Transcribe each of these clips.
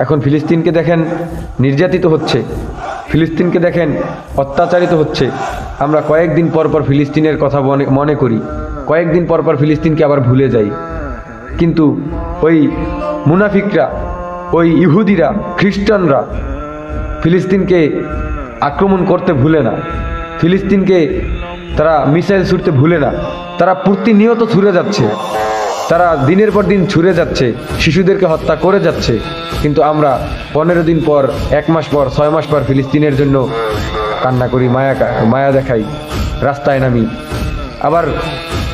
এখন ফিলিস্তিনকে দেখেন নির্যাতিত হচ্ছে, ফিলিস্তিনকে দেখেন অত্যাচারিত হচ্ছে। আমরা কয়েকদিন পর পর ফিলিস্তিনের কথা মনে করি, কয়েকদিন পর পর ফিলিস্তিনকে আবার ভুলে যাই। কিন্তু ওই মুনাফিকরা, ওই ইহুদিরা, খ্রিস্টানরা ফিলিস্তিনকে আক্রমণ করতে ভুলে না, ফিলিস্তিনকে তারা মিসাইল ছুড়তে ভুলে না। তারা প্রতিনিয়ত ছুড়ে যাচ্ছে, তারা দিনের পর দিন ছুড়ে যাচ্ছে, শিশুদেরকে হত্যা করে যাচ্ছে। কিন্তু আমরা 15 দিন পর, 1 মাস পর, 6 মাস পর ফিলিস্তিনের জন্য কান্না করি, মায়া দেখাই, রাস্তায় নামি। আবার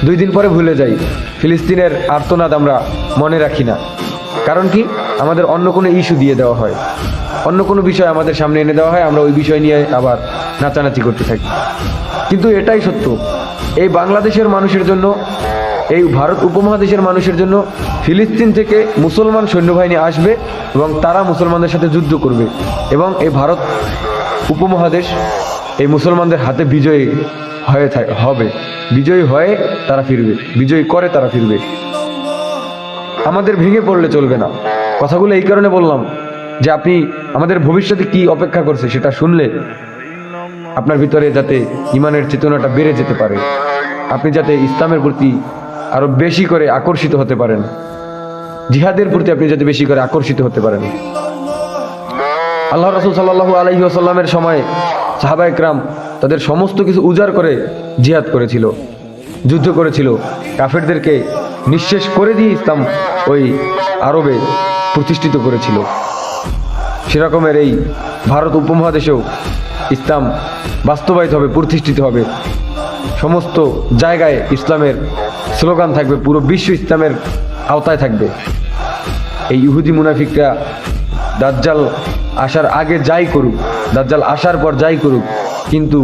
2 দিন পরে ভুলে যাই। ফিলিস্তিনের আর্তনাদ আমরা মনে রাখি না। কারণ কি? আমাদের অন্য কোনো ইস্যু দিয়ে দেওয়া হয়, অন্য কোনো বিষয় আমাদের সামনে এনে দেওয়া হয়, আমরা ওই বিষয় নিয়ে আবার নাচানাচি করতে থাকি। কিন্তু এটাই সত্য, এই বাংলাদেশের মানুষের জন্য, এই ভারত উপমহাদেশের মানুষের জন্য ফিলিস্তিন থেকে মুসলমান সৈন্যবাহিনী আসবে এবং তারা মুসলমানদের সাথে যুদ্ধ করবে এবং এই ভারত উপমহাদেশ এই মুসলমানদের হাতে বিজয়ী হবে, বিজয়ী হয়ে তারা ফিরবে, বিজয়ী করে তারা ফিরবে। আমাদের ভেঙে পড়লে চলবে না। কথাগুলো এই কারণে বললাম যে আপনি আমাদের ভবিষ্যতে কি অপেক্ষা করছে সেটা শুনলে আপনার ভিতরে যাতে ইমানের চেতনাটা বেড়ে যেতে পারে, আপনি যাতে ইসলামের প্রতি আরো বেশি করে আকর্ষিত হতে পারেন, জিহাদের প্রতি আপনি যাতে বেশি করে আকর্ষিত হতে পারেন। আল্লাহ রাসূল সাল্লাল্লাহু আলাইহি ওয়াসাল্লামের সময় সাহাবা ইকরাম তাদের সমস্ত কিছু উজাড় করে জিহাদ করেছিল, যুদ্ধ করেছিল, কাফেরদেরকে নিঃশেষ করে দিয়ে ইসলাম ওই আরবে প্রতিষ্ঠিত করেছিল। সেরকমের এই ভারত উপমহাদেশেও ইসলাম বাস্তবায়িত হবে, প্রতিষ্ঠিত হবে। সমস্ত জায়গায় ইসলামের স্লোগান থাকবে, পুরো বিশ্ব ইসলামের আওতায় থাকবে। এই ইহুদি মুনাফিকরা দাজ্জাল আসার আগে যাই করুক, দাজ্জাল আসার পর যাই করুক, কিন্তু